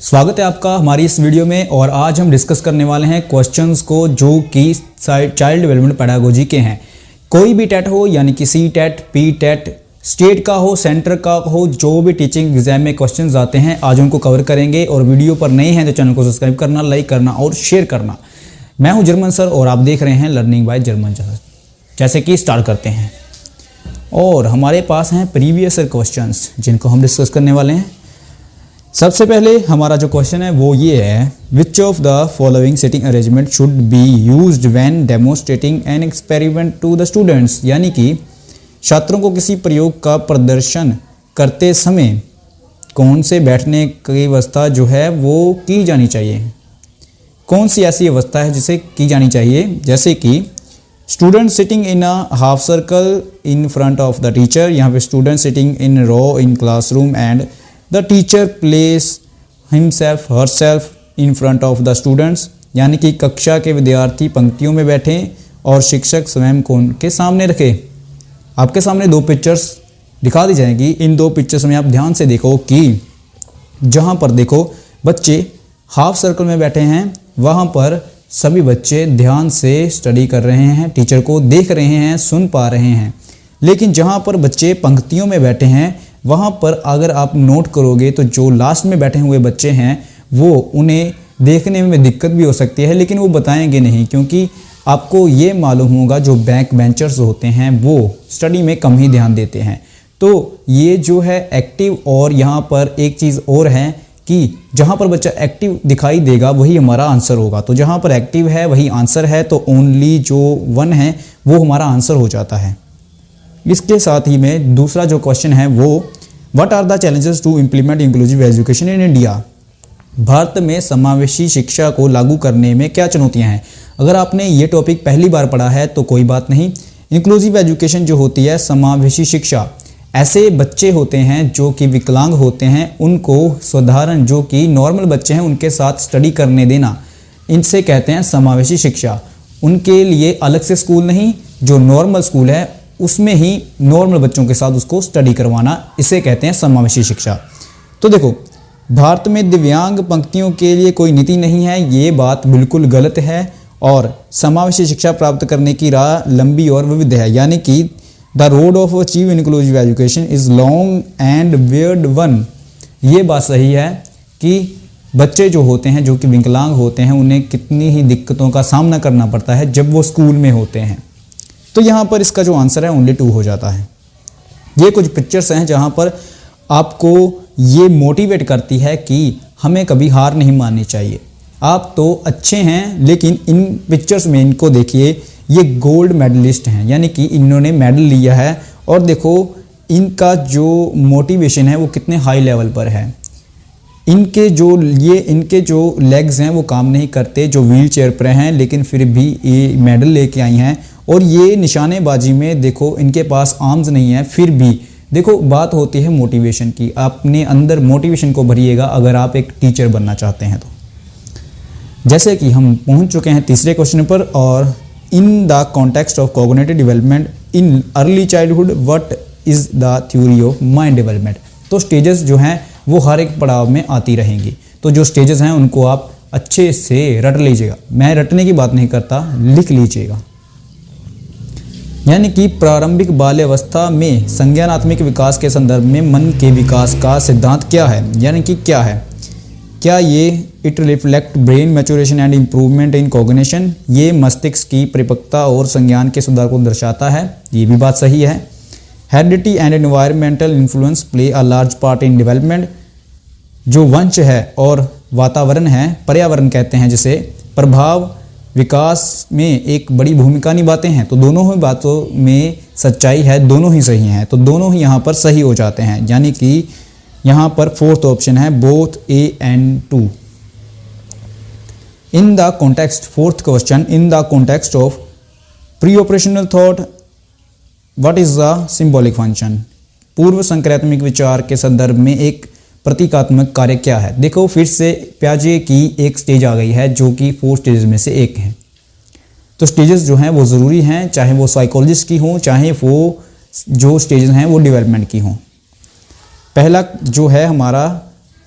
स्वागत है आपका हमारी इस वीडियो में। और आज हम डिस्कस करने वाले हैं क्वेश्चंस को जो कि चाइल्ड डेवलपमेंट पेडागोजी के हैं। कोई भी टेट हो, यानी कि C TET, P TET, state का हो, सेंटर का हो, जो भी टीचिंग एग्जाम में क्वेश्चंस आते हैं आज उनको कवर करेंगे। और वीडियो पर नए हैं तो चैनल को सब्सक्राइब करना, लाइक करना और शेयर करना। मैं हूं जर्मन सर और आप देख रहे हैं लर्निंग बाय जर्मन सर। जैसे कि स्टार्ट करते हैं और हमारे पास हैं प्रीवियस ईयर क्वेश्चंस जिनको हम डिस्कस करने वाले हैं। सबसे पहले हमारा जो क्वेश्चन है वो ये है, which of the following seating arrangement should be used when demonstrating an experiment to the students. यानी कि छात्रों को किसी प्रयोग का प्रदर्शन करते समय कौन से बैठने की व्यवस्था जो है वो की जानी चाहिए। कौन सी ऐसी अवस्था है जिसे की जानी चाहिए, जैसे कि student sitting in a half circle in front of the teacher. यहाँ पे student sitting in row in classroom and the teacher place himself herself in front of the students. यानी कि कक्षा के विद्यार्थी पंक्तियों में बैठें और शिक्षक स्वयं को उनके सामने रखे। आपके सामने दो पिक्चर्स दिखा दी जाएंगी। इन दो पिक्चर्स में आप ध्यान से देखो कि जहाँ पर देखो बच्चे हाफ सर्कल में बैठे हैं, वहाँ पर सभी बच्चे ध्यान से स्टडी कर रहे हैं, टीचर को देख रहे हैं, सुन पा रहे हैं। लेकिन जहाँ पर बच्चे पंक्तियों में बैठे हैं वहाँ पर अगर आप नोट करोगे तो जो लास्ट में बैठे हुए बच्चे हैं वो उन्हें देखने में दिक्कत भी हो सकती है, लेकिन वो बताएंगे नहीं, क्योंकि आपको ये मालूम होगा जो बैक बेंचर्स होते हैं वो स्टडी में कम ही ध्यान देते हैं। तो ये जो है एक्टिव, और यहाँ पर एक चीज़ और है कि जहाँ पर बच्चा एक्टिव दिखाई देगा वही हमारा आंसर होगा। तो जहाँ पर एक्टिव है वही आंसर है, तो ओनली जो वन है वो हमारा आंसर हो जाता है। इसके साथ ही में दूसरा जो क्वेश्चन है वो, what are the challenges to implement inclusive education in India. भारत में समावेशी शिक्षा को लागू करने में क्या चुनौतियां हैं। अगर आपने ये टॉपिक पहली बार पढ़ा है तो कोई बात नहीं। इंक्लूसिव एजुकेशन जो होती है, समावेशी शिक्षा, ऐसे बच्चे होते हैं जो कि विकलांग होते हैं, उनको साधारण जो कि नॉर्मल बच्चे हैं उनके साथ स्टडी करने देना, इनसे कहते हैं समावेशी शिक्षा। उनके लिए अलग से स्कूल नहीं, जो नॉर्मल स्कूल है उसमें ही नॉर्मल बच्चों के साथ उसको स्टडी करवाना, इसे कहते हैं समावेशी शिक्षा। तो देखो, भारत में दिव्यांग पंक्तियों के लिए कोई नीति नहीं है, ये बात बिल्कुल गलत है। और समावेशी शिक्षा प्राप्त करने की राह लंबी और विविध है। यानी कि the road of achieve inclusive education is long and weird one. ये बात सही है कि बच्चे जो होते हैं जो कि विकलांग होते हैं उन्हें कितनी ही दिक्कतों का सामना करना पड़ता है जब वो स्कूल में होते हैं। तो यहाँ पर इसका जो आंसर है ओनली 2 हो जाता है। ये कुछ पिक्चर्स हैं जहाँ पर आपको ये मोटिवेट करती है कि हमें कभी हार नहीं माननी चाहिए। आप तो अच्छे हैं, लेकिन इन पिक्चर्स में इनको देखिए, ये गोल्ड मेडलिस्ट हैं, यानी कि इन्होंने मेडल लिया है। और देखो इनका जो मोटिवेशन है वो कितने हाई लेवल पर है। इनके जो लेग्स हैं वो काम नहीं करते, जो व्हील चेयर पर हैं, लेकिन फिर भी ये मेडल लेके आई हैं। और ये निशानेबाजी में देखो इनके पास आर्म्स नहीं है, फिर भी देखो बात होती है मोटिवेशन की। अपने अंदर मोटिवेशन को भरिएगा अगर आप एक टीचर बनना चाहते हैं तो। जैसे कि हम पहुंच चुके हैं तीसरे क्वेश्चन पर, और in the context of cognitive development in early childhood what is the theory of mind development. तो स्टेजेस जो हैं वो हर एक पड़ाव में आती रहेंगी। तो जो स्टेजेस हैं उनको आप अच्छे से रट लीजिएगा। मैं रटने की बात नहीं करता, लिख लीजिएगा। यानी कि प्रारंभिक बाल्यावस्था में संज्ञानात्मक विकास के संदर्भ में मन के विकास का सिद्धांत क्या है। यानी कि क्या है, क्या ये it reflect brain maturation and improvement in cognition. ये मस्तिष्क की परिपक्वता और संज्ञान के सुधार को दर्शाता है, ये भी बात सही है। Heredity and environmental influence play a large part in development. जो वंश है और वातावरण है, पर्यावरण कहते हैं जिसे, प्रभाव विकास में एक बड़ी भूमिका निभाते हैं। तो दोनों ही बातों में सच्चाई है, दोनों ही सही हैं, तो दोनों ही यहाँ पर सही हो जाते हैं। यानी कि यहाँ पर फोर्थ ऑप्शन है both A and 2। In the context, fourth question, in the context of pre operational thought what is the symbolic function. पूर्व संक्रात्मक विचार के संदर्भ में एक प्रतीकात्मक कार्य क्या है। देखो फिर से प्याजे की एक स्टेज आ गई है जो कि 4 स्टेजेस में से एक है। तो स्टेजेस जो हैं वो ज़रूरी हैं, चाहे वो साइकोलॉजिस्ट की हों, चाहे वो जो स्टेजेस हैं वो डेवलपमेंट की हों। पहला जो है हमारा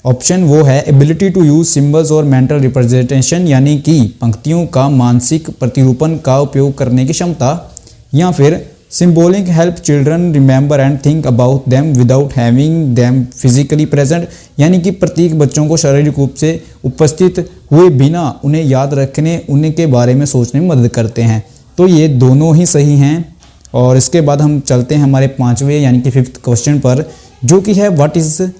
ऑप्शन वो है एबिलिटी टू यूज सिंबल्स और मेंटल रिप्रेजेंटेशन, यानी कि पंक्तियों का मानसिक प्रतिरूपण का उपयोग करने की क्षमता, या फिर symbolic help children remember and think about them without having them physically present, यानी कि प्रतीक बच्चों को शारीरिक रूप से उपस्थित हुए बिना उन्हें याद रखने, उनके बारे में सोचने में मदद करते हैं। तो ये दोनों ही सही हैं। और इसके बाद हम चलते हैं हमारे 5वें यानी कि 5th क्वेश्चन पर, जो कि है व्हाट इज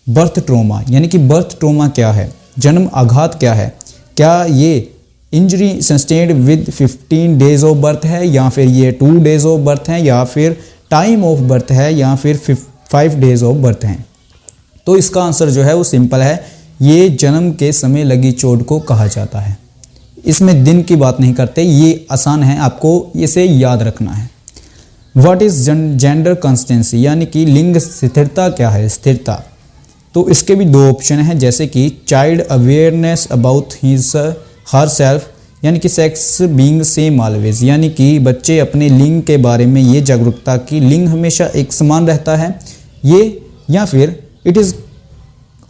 बर्थ ट्रोमा, यानी कि बर्थ ट्रोमा क्या है, जन्म आघात क्या है। क्या ये injury sustained with 15 days of birth है, या फिर ये 2 डेज ऑफ बर्थ है, या फिर टाइम ऑफ बर्थ है, या फिर 5 डेज ऑफ बर्थ है। तो इसका आंसर जो है वो सिंपल है, ये जन्म के समय लगी चोट को कहा जाता है। इसमें दिन की बात नहीं करते, ये आसान है, आपको इसे याद रखना है। व्हाट इज जेंडर कंसिस्टेंसी, यानी कि लिंग स्थिरता क्या है, स्थिरता। तो इसके भी 2 ऑप्शन हैं, जैसे कि child awareness about his her self, यानी कि सेक्स बीइंग सेम ऑलवेज, यानी कि बच्चे अपने लिंग के बारे में ये जागरूकता कि लिंग हमेशा एक समान रहता है ये, या फिर it is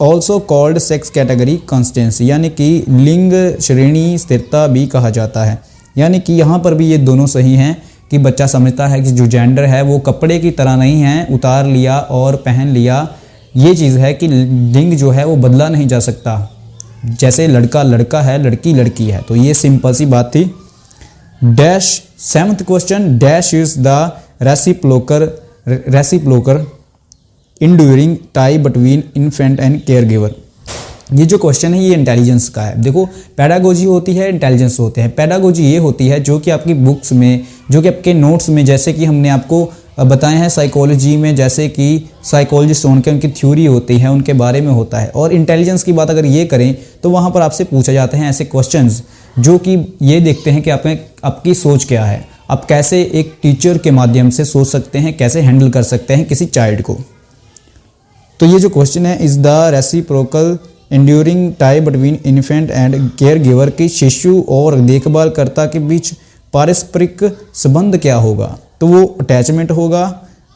also called sex category consistency, यानी कि लिंग श्रेणी स्थिरता भी कहा जाता है। यानी कि यहाँ पर भी ये दोनों सही हैं कि बच्चा समझता है कि जो जेंडर है वो कपड़े की तरह नहीं है, उतार लिया और पहन लिया, ये चीज़ है कि लिंग जो है वो बदला नहीं जा सकता, जैसे लड़का लड़का है, लड़की लड़की है। तो ये सिंपल सी बात थी। Dash 7th question, dash is the reciprocal enduring tie between infant and care giver. ये जो क्वेश्चन है ये इंटेलिजेंस का है। देखो पैडागोजी होती है, इंटेलिजेंस होते हैं। पैडागोजी ये होती है जो कि आपकी बुक्स में, जो कि आपके नोट्स में, जैसे कि हमने आपको बताए हैं साइकोलॉजी में, जैसे कि साइकोलॉजिस्ट उनके उनकी थ्योरी होती है, उनके बारे में होता है। और इंटेलिजेंस की बात अगर ये करें तो वहाँ पर आपसे पूछे जाते हैं ऐसे क्वेश्चंस जो कि ये देखते हैं कि आपकी सोच क्या है, आप कैसे एक टीचर के माध्यम से सोच सकते हैं, कैसे हैंडल कर सकते हैं किसी चाइल्ड को। तो ये जो क्वेश्चन है, is the reciprocal enduring tie between infant and care giver, की शिशु और देखभालकर्ता के बीच पारस्परिक संबंध क्या होगा। तो वो अटैचमेंट होगा,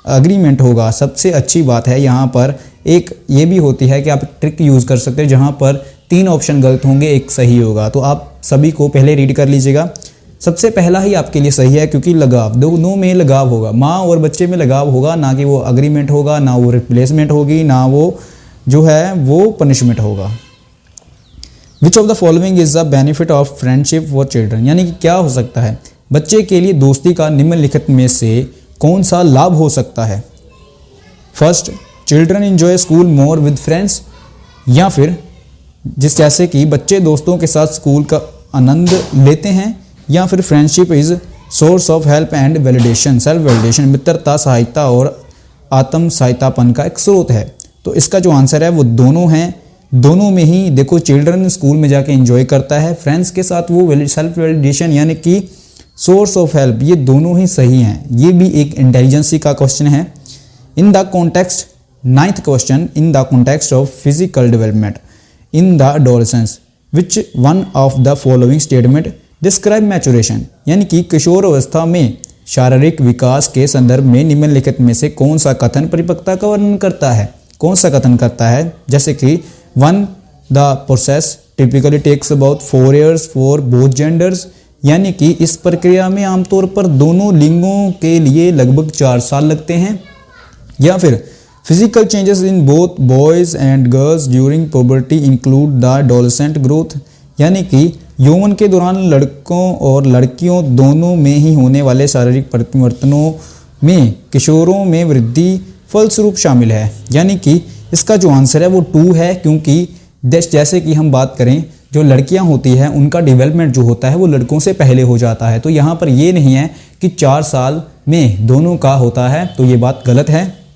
अग्रीमेंट होगा। सबसे अच्छी बात है यहाँ पर एक ये भी होती है कि आप ट्रिक यूज़ कर सकते हैं जहाँ पर 3 ऑप्शन गलत होंगे, 1 सही होगा। तो आप सभी को पहले रीड कर लीजिएगा। सबसे पहला ही आपके लिए सही है क्योंकि लगाव, दोनों में लगाव होगा, माँ और बच्चे में लगाव होगा, ना कि वो अग्रीमेंट होगा, ना वो रिप्लेसमेंट होगी, ना वो जो है वो पनिशमेंट होगा। विच of the following is the benefit of friendship for children, यानी कि क्या हो सकता है बच्चे के लिए दोस्ती का निम्नलिखित में से कौन सा लाभ हो सकता है। First, children enjoy school more with friends, या फिर जैसे कि बच्चे दोस्तों के साथ स्कूल का आनंद लेते हैं, या फिर friendship is source of help and validation, self validation, मित्रता, सहायता और आत्म सहायतापन का एक स्रोत है। तो इसका जो आंसर है वो दोनों हैं। दोनों में ही देखो, चिल्ड्रन स्कूल में जाके एंजॉय करता है, फ्रेंड्स के साथ वो सेल्फ वैलिडेशन यानी कि सोर्स ऑफ हेल्प, ये दोनों ही सही हैं। ये भी एक इंटेलिजेंसी का क्वेश्चन है। In the context 9th question, in the context of physical development in the adolescence which one of the following statement describe maturation, यानी कि किशोर अवस्था में शारीरिक विकास के संदर्भ में निम्नलिखित में से कौन सा कथन परिपक्वता का वर्णन करता है। कौन सा कथन करता है, जैसे कि 1 the process typically takes about 4 years for both genders, यानी कि इस प्रक्रिया में आमतौर पर दोनों लिंगों के लिए लगभग 4 साल लगते हैं। या फिर physical changes in both boys and girls during puberty include the adolescent growth, यानी कि यौवन के दौरान लड़कों और लड़कियों दोनों में ही होने वाले शारीरिक परिवर्तनों में किशोरों में वृद्धि फलस्वरूप शामिल है। यानी कि इसका जो आंसर है वो 2 है, क्योंकि जैसे कि हम बात करें जो लड़कियां होती हैं उनका डेवलपमेंट जो होता है वो लड़कों से पहले हो जाता है। तो यहाँ पर ये नहीं है कि 4 साल में दोनों का होता है, तो ये बात गलत है।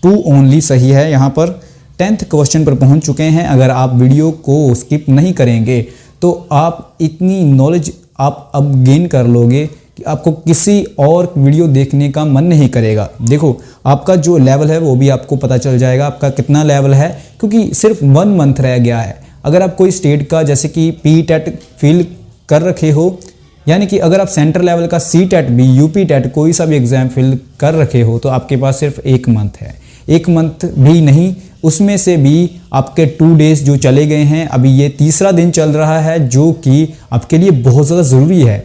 2 ओनली सही है यहाँ पर। 10th क्वेश्चन पर पहुँच चुके हैं। अगर आप वीडियो को स्किप नहीं करेंगे तो आप इतनी नॉलेज आप अब गेन कर लोगे कि आपको किसी और वीडियो देखने का मन नहीं करेगा। देखो आपका जो लेवल है वो भी आपको पता चल जाएगा आपका कितना लेवल है, क्योंकि सिर्फ 1 मंथ रह गया है। अगर आप कोई स्टेट का जैसे कि पी-टेट फिल कर रखे हो, यानी कि अगर आप सेंट्रल लेवल का सी-टेट भी, यूपी-टेट कोई सा भी एग्ज़ाम फिल कर रखे हो, तो आपके पास सिर्फ 1 मंथ है। 1 मंथ भी नहीं, उसमें से भी आपके 2 डेज जो चले गए हैं, अभी ये तीसरा दिन चल रहा है जो कि आपके लिए बहुत ज़्यादा ज़रूरी है।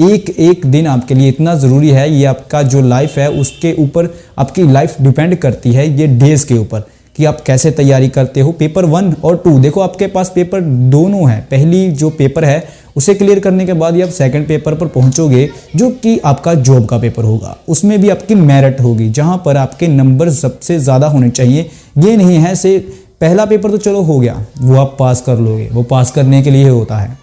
एक एक दिन आपके लिए इतना ज़रूरी है, ये आपका जो लाइफ है उसके ऊपर आपकी लाइफ डिपेंड करती है, ये डेज़ के ऊपर कि आप कैसे तैयारी करते हो। पेपर 1 और 2 देखो आपके पास पेपर दोनों है। पहली जो पेपर है उसे क्लियर करने के बाद ही आप सेकंड पेपर पर पहुंचोगे जो कि आपका जॉब का पेपर होगा। उसमें भी आपकी मेरिट होगी जहां पर आपके नंबर सबसे ज़्यादा होने चाहिए। ये नहीं है से पहला पेपर तो चलो हो गया, वो आप पास कर लोगे, वो पास करने के लिए होता है।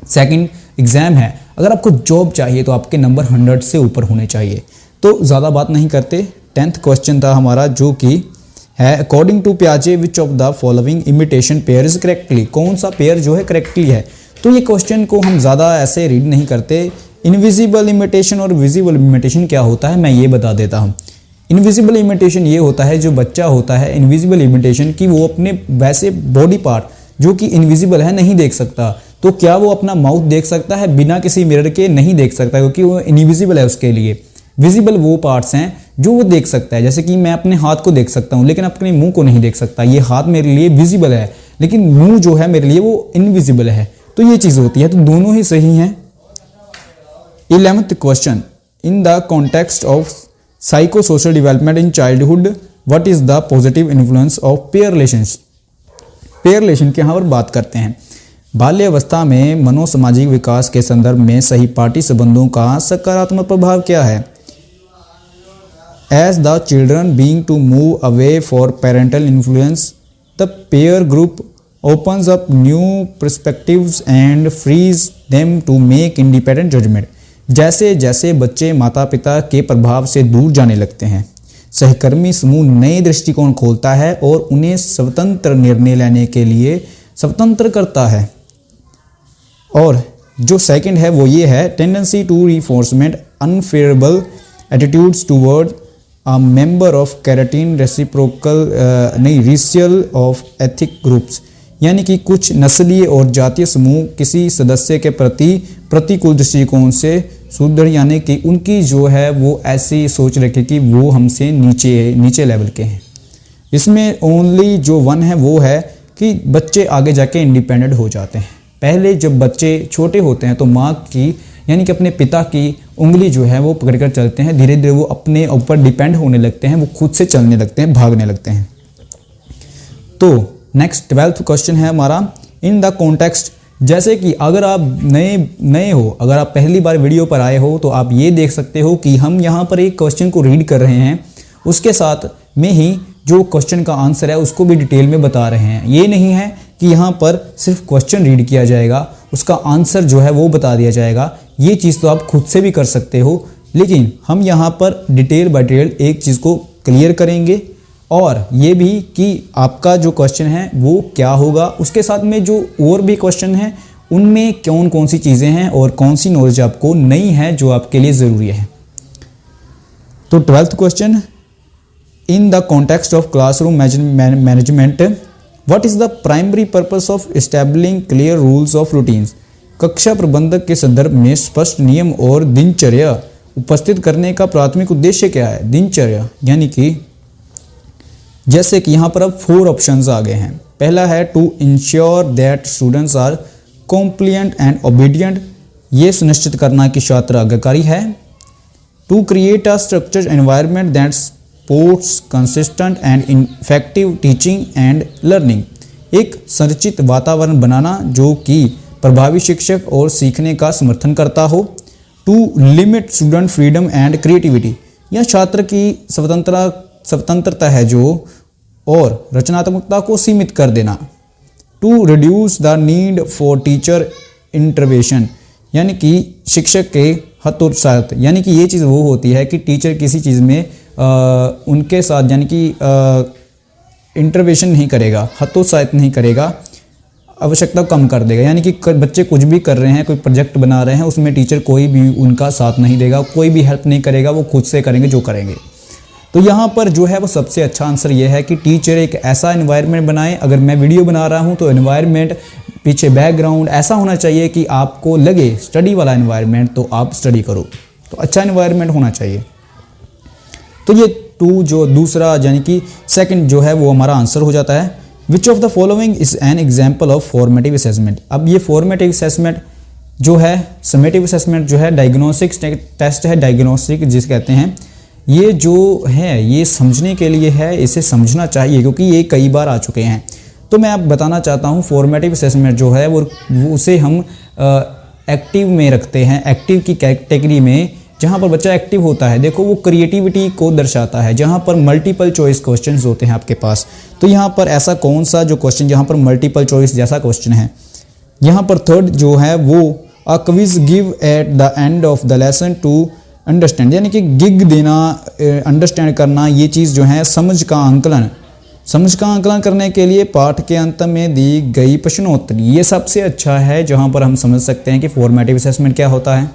सेकंड एग्ज़ाम है, अगर आपको जॉब चाहिए तो आपके नंबर 100 से ऊपर होने चाहिए। तो ज़्यादा बात नहीं करते, 10th क्वेश्चन था हमारा जो कि है अकॉर्डिंग टू पियाजे which of the following imitation pair is correctly, कौन सा पेयर जो है करेक्टली है। तो ये क्वेश्चन को हम ज़्यादा ऐसे रीड नहीं करते। इनविजिबल इमिटेशन और विजिबल इमिटेशन क्या होता है मैं ये बता देता हूँ। इनविजिबल इमिटेशन ये होता है जो बच्चा होता है इनविजिबल इमिटेशन की वो अपने वैसे बॉडी पार्ट जो कि इनविजिबल है नहीं देख सकता। तो क्या वो अपना माउथ देख सकता है? बिना किसी मिरर के नहीं देख सकता क्योंकि वो इनविजिबल है उसके लिए। विजिबल वो पार्ट्स हैं जो वो देख सकता है, जैसे कि मैं अपने हाथ को देख सकता हूँ लेकिन अपने मुंह को नहीं देख सकता। ये हाथ मेरे लिए विजिबल है लेकिन मुंह जो है मेरे लिए वो इनविजिबल है। तो ये चीज़ होती है, तो दोनों ही सही हैं। 11th question, in the context of psycho social development in childhood what is the positive influence of pair relations. Pair relation की यहाँ पर बात करते हैं। बाल्यावस्था में मनोसामाजिक विकास के संदर्भ में सहपाठी संबंधों का सकारात्मक प्रभाव क्या है। As the children being to move away for parental influence, the peer group opens up new perspectives and frees them to make independent judgment. जैसे जैसे बच्चे माता पिता के प्रभाव से दूर जाने लगते हैं, सहकर्मी समूह नए दृष्टिकोण खोलता है और उन्हें स्वतंत्र निर्णय लेने के लिए स्वतंत्र करता है। और जो सेकंड है वो ये है, tendency to reinforcement unfavourable attitudes toward a member of keratin reciprocal racial of ethnic groups, यानी कि कुछ नस्लीय और जातीय समूह किसी सदस्य के प्रति प्रतिकूल दृष्टिकोण से सुदृढ़, यानी कि उनकी जो है वो ऐसी सोच रखे कि वो हमसे नीचे लेवल के हैं। इसमें ओनली जो 1 है वो है कि बच्चे आगे जाके इंडिपेंडेंट हो जाते हैं। पहले जब बच्चे छोटे होते हैं तो माँ की यानी कि अपने पिता की उंगली जो है वो पकड़कर चलते हैं, धीरे धीरे वो अपने ऊपर डिपेंड होने लगते हैं, वो खुद से चलने लगते हैं, भागने लगते हैं। तो नेक्स्ट 12th क्वेश्चन है हमारा, इन द कॉन्टेक्स्ट, जैसे कि अगर आप नए हो, अगर आप पहली बार वीडियो पर आए हो तो आप ये देख सकते हो कि हम यहाँ पर एक क्वेश्चन को रीड कर रहे हैं, उसके साथ में ही जो क्वेश्चन का आंसर है उसको भी डिटेल में बता रहे हैं। ये नहीं है कि यहाँ पर सिर्फ क्वेश्चन रीड किया जाएगा, उसका आंसर जो है वो बता दिया जाएगा। ये चीज़ तो आप खुद से भी कर सकते हो, लेकिन हम यहाँ पर डिटेल बाय डिटेल एक चीज़ को क्लियर करेंगे और ये भी कि आपका जो क्वेश्चन है वो क्या होगा, उसके साथ में जो और भी क्वेश्चन हैं उनमें कौन कौन सी चीज़ें हैं और कौन सी नॉलेज आपको नई है जो आपके लिए ज़रूरी है। तो 12th question, in the context of classroom management what is the primary purpose of establishing clear rules of routines. कक्षा प्रबंधक के संदर्भ में स्पष्ट नियम और दिनचर्या उपस्थित करने का प्राथमिक उद्देश्य क्या है। दिनचर्या यानी कि जैसे कि यहाँ पर अब 4 ऑप्शंस आ गए हैं। पहला है to ensure that students are compliant and obedient, ये सुनिश्चित करना कि छात्र आज्ञाकारी है। To create a structured environment that supports consistent and effective teaching and learning, एक संरचित वातावरण बनाना जो कि प्रभावी शिक्षक और सीखने का समर्थन करता हो। To limit student freedom and creativity, यह छात्र की स्वतंत्रता है जो और रचनात्मकता को सीमित कर देना। To reduce the need for teacher intervention, यानी कि शिक्षक के हतोत्साहित, यानी कि ये चीज़ वो होती है कि टीचर किसी चीज़ में उनके साथ यानी कि इंटरवेंशन नहीं करेगा, हतोत्साहित नहीं करेगा, आवश्यकता कम कर देगा। यानी कि बच्चे कुछ भी कर रहे हैं, कोई प्रोजेक्ट बना रहे हैं, उसमें टीचर कोई भी उनका साथ नहीं देगा, कोई भी हेल्प नहीं करेगा, वो खुद से करेंगे जो करेंगे। तो यहाँ पर जो है वो सबसे अच्छा आंसर ये है कि टीचर एक ऐसा एनवायरनमेंट बनाए। अगर मैं वीडियो बना रहा हूँ तो एनवायरनमेंट, पीछे बैकग्राउंड ऐसा होना चाहिए कि आपको लगे स्टडी वाला एनवायरनमेंट, तो आप स्टडी करो, तो अच्छा एनवायरनमेंट होना चाहिए। तो ये टू जो दूसरा यानी कि सेकंड जो है वो हमारा आंसर हो जाता है। Which of the following is an example of formative assessment. अब ये फॉर्मेटिव असेसमेंट जो है, समेटिव असेसमेंट जो है डायग्नोस्टिक टेस्ट है, डायग्नोस्टिक जिसे कहते हैं, ये जो है ये समझने के लिए है, इसे समझना चाहिए क्योंकि ये कई बार आ चुके हैं। तो मैं आप बताना चाहता हूँ फॉर्मेटिव असेसमेंट जो है वो उसे हम एक्टिव में रखते हैं, एक्टिव की कैटेगरी में, जहाँ पर बच्चा एक्टिव होता है। देखो वो क्रिएटिविटी को दर्शाता है, जहाँ पर मल्टीपल चॉइस क्वेश्चंस होते हैं आपके पास। तो यहाँ पर ऐसा कौन सा जो क्वेश्चन जहाँ पर मल्टीपल चॉइस जैसा क्वेश्चन है, यहाँ पर थर्ड जो है वो a quiz give at the end of the lesson to understand, यानी कि गिग देना, अंडरस्टैंड करना, ये चीज़ जो है समझ का आंकलन करने के लिए पाठ के अंत में दी गई प्रश्नोत्तरी, ये सबसे अच्छा है जहाँ पर हम समझ सकते हैं कि फॉर्मेटिव असेसमेंट क्या होता है।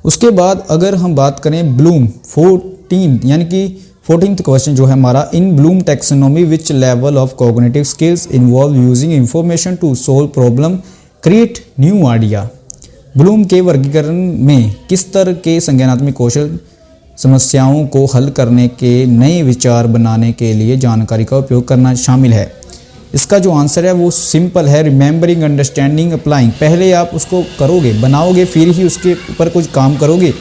उसके बाद अगर हम बात करें ब्लूम 14 यानी कि 14th क्वेश्चन जो है हमारा, in Bloom taxonomy which level of cognitive skills involve using information to solve problem create new idea. Bloom के वर्गीकरण में किस तरह के संज्ञानात्मक कौशल समस्याओं को हल करने के नए विचार बनाने के लिए जानकारी का उपयोग करना शामिल है। इसका जो आंसर है वो सिंपल है, रिमेंबरिंग, अंडरस्टैंडिंग, अप्लाइंग। पहले आप उसको करोगे, बनाओगे, फिर ही उसके ऊपर कुछ काम करोगे।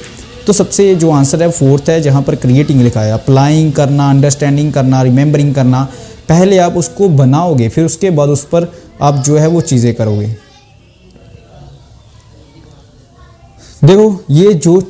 तो सबसे जो आंसर है फोर्थ है, जहाँ पर क्रिएटिंग लिखा है, अप्लाइंग करना, अंडरस्टैंडिंग करना, रिमेंबरिंग करना। पहले आप उसको बनाओगे, फिर उसके बाद उस पर आप जो है वो चीज़ें करोगे। देखो ये जो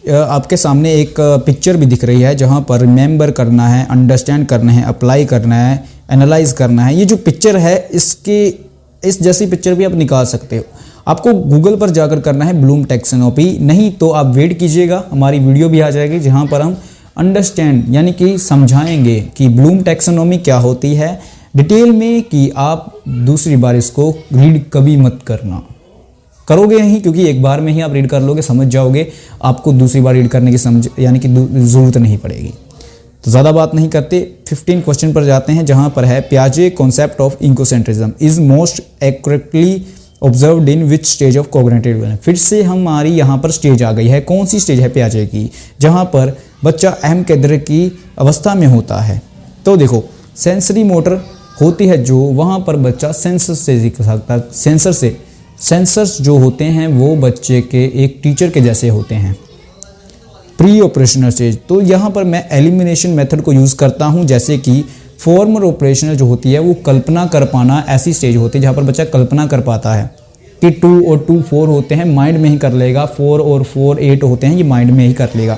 आपके सामने एक पिक्चर भी दिख रही है, जहाँ पर रिमेंबर करना है, अंडरस्टैंड करना है, अप्लाई करना है, एनालाइज करना है। ये जो पिक्चर है इस जैसी पिक्चर भी आप निकाल सकते हो। आपको गूगल पर जाकर करना है ब्लूम टैक्सोनॉमी, नहीं तो आप वेट कीजिएगा, हमारी वीडियो भी आ जाएगी जहाँ पर हम अंडरस्टैंड यानी कि समझाएंगे कि ब्लूम टैक्सोनॉमी क्या होती है डिटेल में, कि आप दूसरी बार इसको रीड कभी मत करना। करोगे नहीं, क्योंकि एक बार में ही आप रीड कर लोगे, समझ जाओगे, आपको दूसरी बार रीड करने की यानी कि ज़रूरत नहीं पड़ेगी। तो ज़्यादा बात नहीं करते, 15 क्वेश्चन पर जाते हैं, जहाँ पर है पियाजे concept of egocentrism is most accurately observed in which stage of cognitive development. फिर से हमारी यहाँ पर स्टेज आ गई है, कौन सी स्टेज है पियाजे की, जहाँ पर बच्चा अहम कदर की अवस्था में होता है। तो देखो सेंसरी मोटर होती है जो, वहाँ पर बच्चा सेंसर से सीख सकता है। सेंसर्स जो होते हैं वो बच्चे के एक टीचर के जैसे होते हैं। प्री ऑपरेशनल स्टेज, तो यहाँ पर मैं एलिमिनेशन मेथड को यूज़ करता हूँ, जैसे कि फॉर्मल ऑपरेशनल जो होती है वो कल्पना कर पाना, ऐसी स्टेज होती है जहाँ पर बच्चा कल्पना कर पाता है कि 2 और 2 4 होते हैं, माइंड में ही कर लेगा। 4 और 4 8 होते हैं, ये माइंड में ही कर लेगा।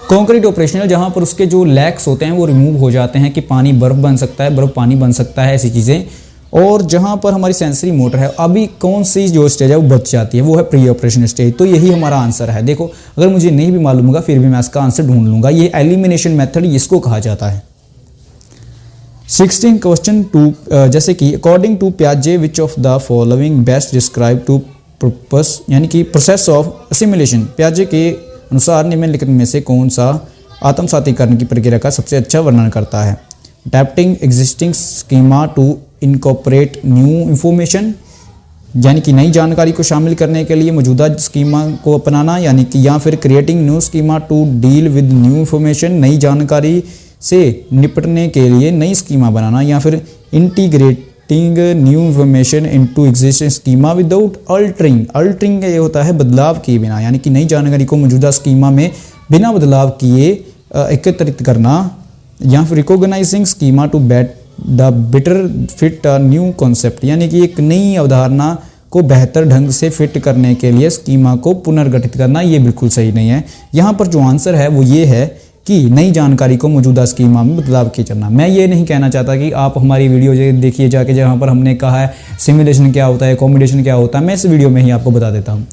कॉन्क्रीट ऑपरेशनल, जहाँ पर उसके जो लैक्स होते हैं वो रिमूव हो जाते हैं, कि पानी बर्फ़ बन सकता है, बर्फ़ पानी बन सकता है, ऐसी चीज़ें। और जहाँ पर हमारी सेंसरी मोटर है, अभी कौन सी जो स्टेज है वो बच जाती है, वो है प्री ऑपरेशन स्टेज। तो यही हमारा आंसर है। देखो अगर मुझे नहीं भी मालूम होगा फिर भी मैं इसका आंसर ढूंढ लूँगा। ये एलिमिनेशन मेथड इसको कहा जाता है। 16 क्वेश्चन 2, जैसे कि अकॉर्डिंग टू पियाजे which of the following best describe to purpose यानी कि प्रोसेस ऑफ असिमिलेशन। पियाजे के अनुसार निम्नलिखित में से कौन सा आत्मसातीकरण की प्रक्रिया का सबसे अच्छा वर्णन करता है। Adapting existing schema to incorporate new information, यानी कि नई जानकारी को शामिल करने के लिए मौजूदा स्कीमा को अपनाना, यानी कि या फिर creating new schema to deal with new information, नई जानकारी से निपटने के लिए नई स्कीमा बनाना, या फिर integrating new information into existing schema without altering. Altering ये होता है बदलाव किए बिना, यानी कि नई जानकारी को मौजूदा स्कीमा में बिना बदलाव किए एकत्रित करना, या फिर recognising schema to the better fit new concept, यानी कि एक नई अवधारणा को बेहतर ढंग से फिट करने के लिए स्कीमा को पुनर्गठित करना। ये बिल्कुल सही नहीं है। यहाँ पर जो आंसर है वो ये है कि नई जानकारी को मौजूदा स्कीमा में बदलाव किया जाना। मैं ये नहीं कहना चाहता कि आप हमारी वीडियो देखिए जाके, जहाँ पर हमने कहा है सिमुलेशन क्या होता है, कॉम्बिनेशन क्या होता है, मैं इस वीडियो में ही आपको बता देता हूँ।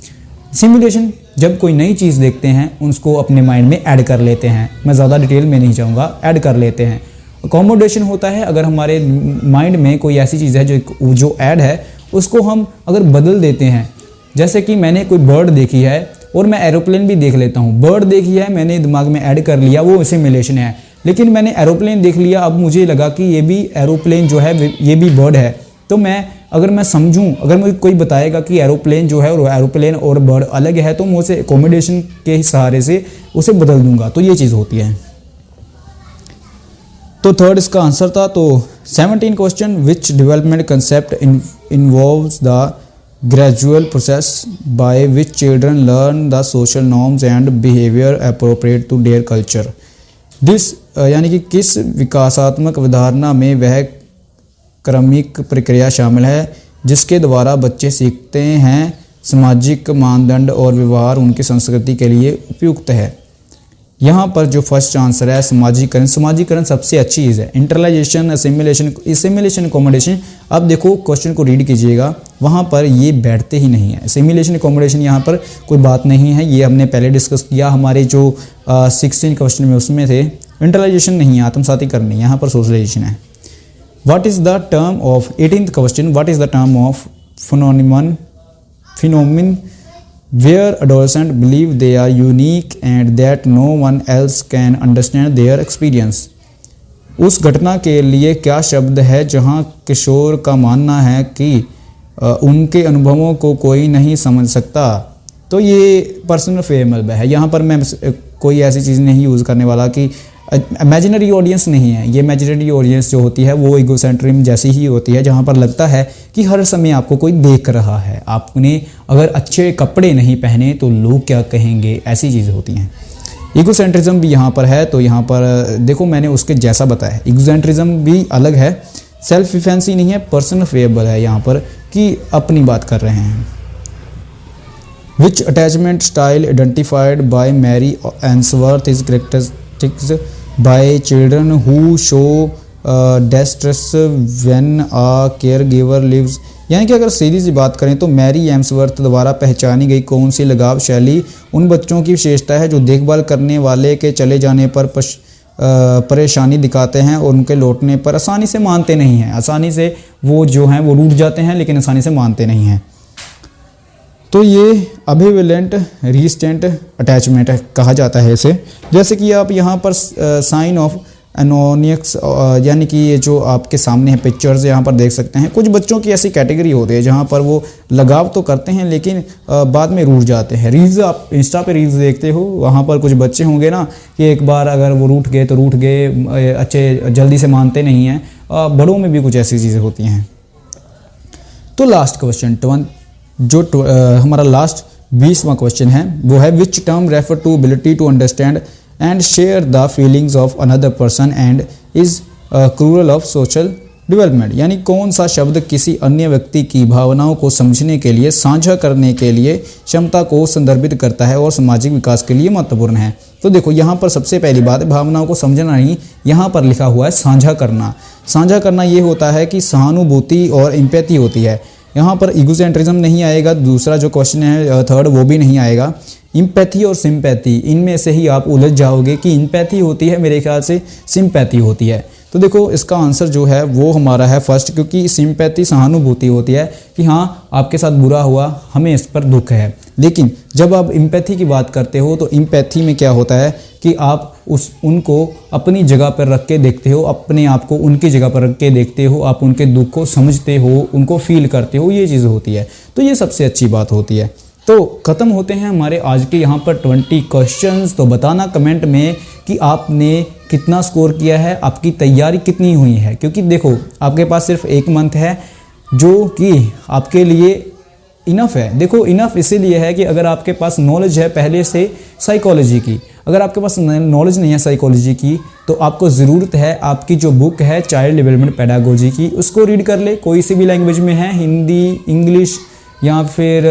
सिमुलेशन, जब कोई नई चीज़ देखते हैं उसको अपने माइंड में ऐड कर लेते हैं, मैं ज़्यादा डिटेल में नहीं जाऊँगा, ऐड कर लेते हैं। अकोमोडेशन होता है अगर हमारे माइंड में कोई ऐसी चीज़ है जो ऐड है उसको हम अगर बदल देते हैं। जैसे कि मैंने कोई बर्ड देखी है और मैं एरोप्लेन भी देख लेता हूँ। बर्ड देखी है, मैंने दिमाग में ऐड कर लिया, वो सिमुलेशन है। लेकिन मैंने एरोप्लेन देख लिया, अब मुझे लगा कि ये भी एरोप्लेन जो है ये भी बर्ड है, तो मैं अगर मैं समझूं, अगर मुझे कोई बताएगा कि एरोप्लेन जो है और एरोप्लेन और बर्ड अलग है तो मैं उसे एकोमोडेशन के सहारे से उसे बदल दूंगा। तो ये चीज़ होती है। तो थर्ड इसका आंसर था। तो 17 question, which development concept involves the gradual process by which children learn the social norms and behaviour appropriate to their culture. This यानी कि किस विकासात्मक अवधारणा में वह क्रमिक प्रक्रिया शामिल है जिसके द्वारा बच्चे सीखते हैं सामाजिक मानदंड और व्यवहार उनकी संस्कृति के लिए उपयुक्त है। यहाँ पर जो फर्स्ट आंसर है समाजीकरण। समाजीकरण सबसे अच्छी चीज़ है। इंटरलाइजेशन, असिमिलेशन, अकोमोडेशन। अब देखो क्वेश्चन को रीड कीजिएगा, वहाँ पर ये बैठते ही नहीं है। असिमिलेशन, अकोमोडेशन यहाँ पर कोई बात नहीं है, ये हमने पहले डिस्कस किया हमारे जो 16 क्वेश्चन में उसमें थे। इंटरलाइजेशन नहीं है, आत्मसाती करनी, यहाँ पर सोशलाइजेशन है। What is the term of 18th question? What is the term of phenomenon where adolescents believe they are unique and that no one else can understand their experience? उस घटना के लिए क्या शब्द है जहां किशोर का मानना है कि उनके अनुभवों को कोई नहीं समझ सकता? तो ये पर्सनल फेमल है। यहाँ पर मैं कोई ऐसी चीज़ नहीं यूज़ करने वाला कि इमेजिनरी ऑडियंस नहीं है। ये इमेजिनरी ऑडियंस जो होती है वो ईगोसेंट्रिज्म जैसी ही होती है, जहाँ पर लगता है कि हर समय आपको कोई देख रहा है, आपने अगर अच्छे कपड़े नहीं पहने तो लोग क्या कहेंगे, ऐसी चीज़ें होती हैं। ईगोसेंट्रिज्म भी यहाँ पर है। तो यहाँ पर देखो मैंने उसके जैसा बताया, ईगोसेंट्रिज्म भी अलग है, सेल्फ डिफेंसी नहीं है, पर्सनल फेबल है यहाँ पर कि अपनी बात कर रहे हैं। Which attachment style identified by Mary Ainsworth is characteristics by children who show distress when a caregiver lives। यानी कि अगर सीधी सी बात करें तो मैरी एम्सवर्थ द्वारा पहचानी गई कौन सी लगाव शैली उन बच्चों की विशेषता है जो देखभाल करने वाले के चले जाने पर परेशानी दिखाते हैं और उनके लौटने पर आसानी से मानते नहीं हैं। आसानी से वो जो हैं वो रूठ जाते हैं लेकिन आसानी से मानते नहीं हैं। तो ये अभिवेलेंट रेजिस्टेंट अटैचमेंट कहा जाता है इसे। जैसे कि आप यहाँ पर साइन ऑफ एनोनिक्स यानी कि ये जो आपके सामने है पिक्चर्स यहाँ पर देख सकते हैं। कुछ बच्चों की ऐसी कैटेगरी होती है जहाँ पर वो लगाव तो करते हैं लेकिन बाद में रूठ जाते हैं। रील्स आप इंस्टा पे रील्स देखते हो, वहाँ पर कुछ बच्चे होंगे ना कि एक बार अगर वो रूठ गए तो रूठ गए, अच्छे जल्दी से मानते नहीं हैं। बड़ों में भी कुछ ऐसी चीज़ें होती हैं। तो लास्ट क्वेश्चन जो हमारा लास्ट 20वां क्वेश्चन है वो है which term refer to ability to understand and share the feelings of another person and is crucial of social development. यानी कौन सा शब्द किसी अन्य व्यक्ति की भावनाओं को समझने के लिए, साझा करने के लिए क्षमता को संदर्भित करता है और सामाजिक विकास के लिए महत्वपूर्ण है। तो देखो यहाँ पर सबसे पहली बात है भावनाओं को समझना नहीं, यहाँ पर लिखा हुआ है साझा करना। साझा करना ये होता है कि सहानुभूति और एम्पैथी होती है। यहाँ पर ईगोसेंट्रिज्म नहीं आएगा। दूसरा जो क्वेश्चन है थर्ड वो भी नहीं आएगा। इम्पैथी और सिंपैथी, इनमें से ही आप उलझ जाओगे कि इम्पैथी होती है, मेरे ख्याल से सिंपैथी होती है। तो देखो इसका आंसर जो है वो हमारा है फर्स्ट, क्योंकि सिंपैथी सहानुभूति होती है कि हाँ आपके साथ बुरा हुआ, हमें इस पर दुख है। लेकिन जब आप इम्पैथी की बात करते हो तो इम्पैथी में क्या होता है कि आप उनको अपनी जगह पर रख के देखते हो, अपने आप को उनकी जगह पर रख के देखते हो, आप उनके दुख को समझते हो, उनको फील करते हो, ये चीज़ होती है। तो ये सबसे अच्छी बात होती है। तो ख़त्म होते हैं हमारे आज के यहाँ पर 20 क्वेश्चंस। तो बताना कमेंट में कि आपने कितना स्कोर किया है, आपकी तैयारी कितनी हुई है, क्योंकि देखो आपके पास सिर्फ 1 मंथ है जो कि आपके लिए इनफ है। देखो इनफ इसीलिए है कि अगर आपके पास नॉलेज है पहले से साइकोलॉजी की, अगर आपके पास नॉलेज नहीं है साइकोलॉजी की तो आपको ज़रूरत है आपकी जो बुक है चाइल्ड डेवलपमेंट पेडागोजी की, उसको रीड कर ले। कोई सी भी लैंग्वेज में है, हिंदी, इंग्लिश या फिर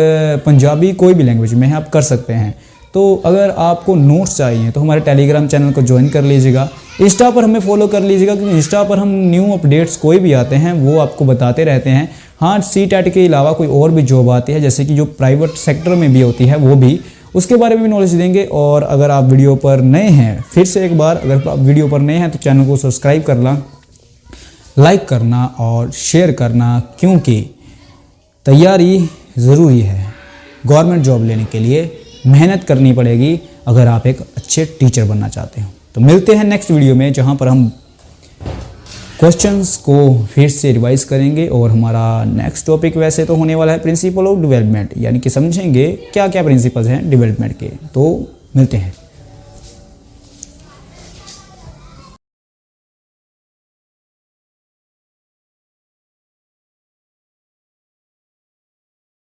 पंजाबी, कोई भी लैंग्वेज में है आप कर सकते हैं। तो अगर आपको नोट्स चाहिए तो हमारे टेलीग्राम चैनल को ज्वाइन कर लीजिएगा। इंस्टा पर हमें फॉलो कर लीजिएगा, क्योंकि इंस्टा पर हम न्यू अपडेट्स कोई भी आते हैं वो आपको बताते रहते हैं। हाँ, CTET के अलावा कोई और भी जॉब आती है जैसे कि जो प्राइवेट सेक्टर में भी होती है वो भी, उसके बारे में भी नॉलेज देंगे। और अगर आप वीडियो पर नए हैं, फिर से एक बार अगर आप वीडियो पर नए हैं तो चैनल को सब्सक्राइब करना, लाइक करना और शेयर करना, क्योंकि तैयारी ज़रूरी है। गवर्नमेंट जॉब लेने के लिए मेहनत करनी पड़ेगी अगर आप एक अच्छे टीचर बनना चाहते हो। तो मिलते हैं नेक्स्ट वीडियो में, जहां पर हम क्वेश्चंस को फिर से रिवाइज करेंगे और हमारा नेक्स्ट टॉपिक वैसे तो होने वाला है प्रिंसिपल ऑफ डेवलपमेंट, यानी कि समझेंगे क्या क्या प्रिंसिपल्स हैं डेवलपमेंट के। तो मिलते हैं।